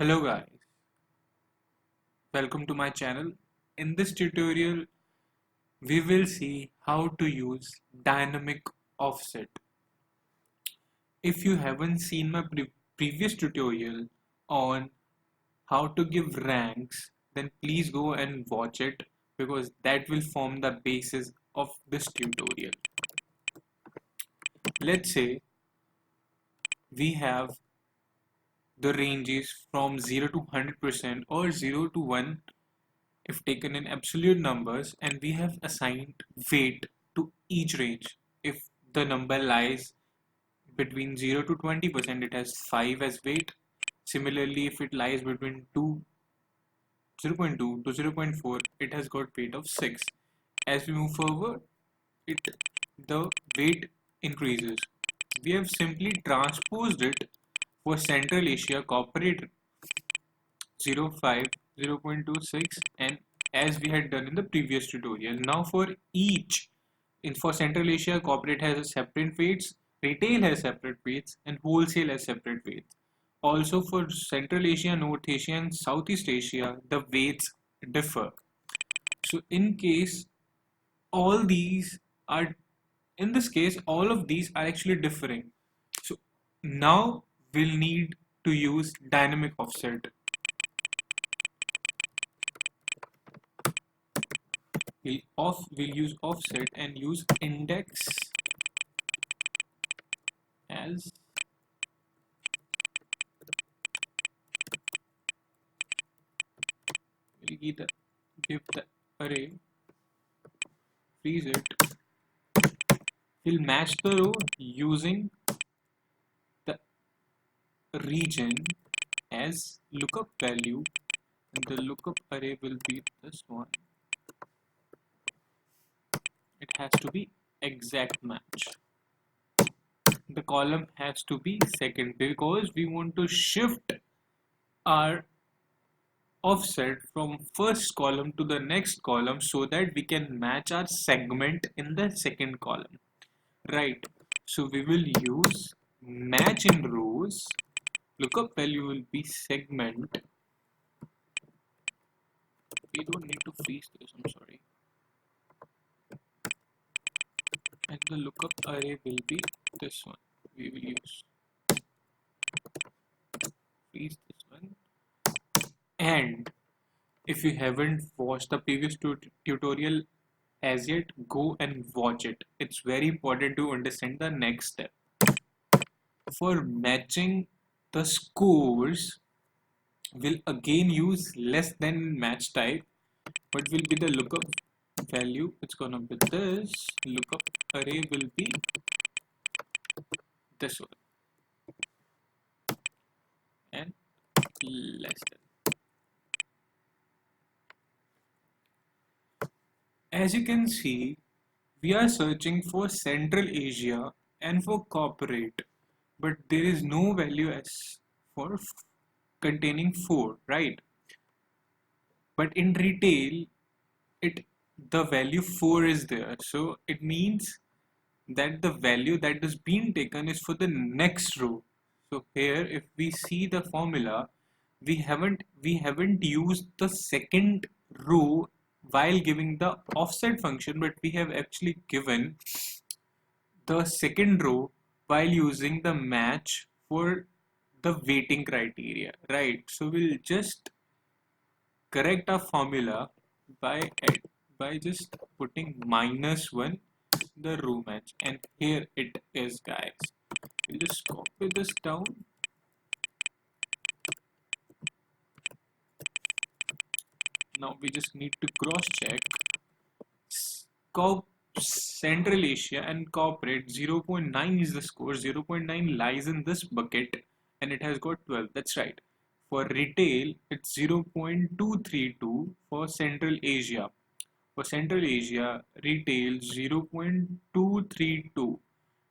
Hello guys, welcome to my channel. In this tutorial, we will see how to use dynamic offset. If you haven't seen my previous tutorial on how to give ranks, then please go and watch it because that will form the basis of this tutorial. Let's say we have the ranges from 0 to 100% or 0 to 1 if taken in absolute numbers, and we have assigned weight to each range. If the number lies between 0 to 20%, it has 5 as weight. Similarly, if it lies between 0.2 to 0.4, it has got weight of 6. As we move forward, the weight increases. We have simply transposed it for Central Asia Corporate 0.5, 0.26, and as we had done in the previous tutorial. Now for for Central Asia, corporate has a separate weights, retail has separate weights, and wholesale has separate weights. Also for Central Asia, North Asia, and Southeast Asia, the weights differ. So all these are, in this case, all of these are actually differing. So now we'll need to use dynamic offset. We'll use offset and use index as we'll give the array, freeze it. We'll match the row using the region as lookup value, and the lookup array will be this one. It has to be exact match. The column has to be second because we want to shift our offset from first column to the next column so that we can match our segment in the second column, right? So we will use match in rows. Lookup value will be segment. We don't need to freeze this, I'm sorry. And the lookup array will be this one. We will use freeze this one. And if you haven't watched the previous tutorial as yet, go and watch it. It's very important to understand the next step. For matching the scores, we'll again use less than match type. What will be the lookup value? It's gonna be this. Lookup array will be this one. And less than. As you can see, we are searching for Central Asia and for corporate, but there is no value as for containing 4, right? But in retail, the value 4 is there, so it means that the value that is being taken is for the next row. So here, if we see the formula, we haven't used the second row while giving the offset function, but we have actually given the second row while using the match for the weighting criteria, right? So we'll just correct our formula by just putting -1 the row match, and here it is, guys. We'll just copy this down. Now we just need to cross check Central Asia and corporate. 0.9 is the score. 0.9 lies in this bucket and it has got 12. That's right. For retail, it's 0.232 for Central Asia. For Central Asia, retail 0.232,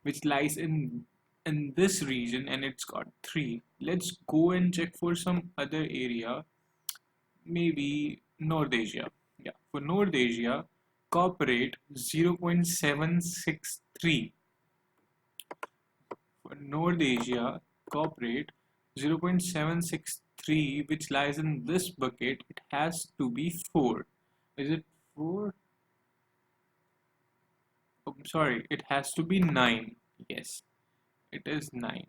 which lies in this region, and it's got 3. Let's go and check for some other area, maybe North Asia. Yeah, for North Asia, corporate 0.763. For North Asia, corporate 0.763 3 which lies in this bucket, it has to be 4. Is it 4? Oh, sorry, it has to be 9. Yes, it is 9.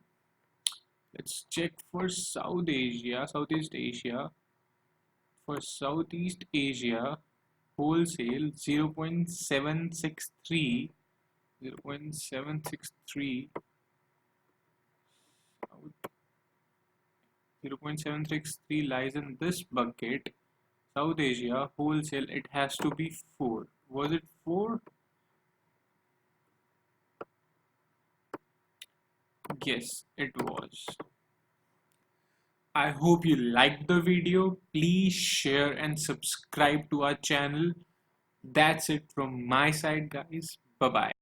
Let's check for Southeast Asia. For Southeast Asia, wholesale 0.763, 0.763, 0.763 lies in this bucket. South Asia, wholesale, it has to be 4. Was it 4? Yes, it was. I hope you liked the video. Please share and subscribe to our channel. That's it from my side, guys. Bye bye.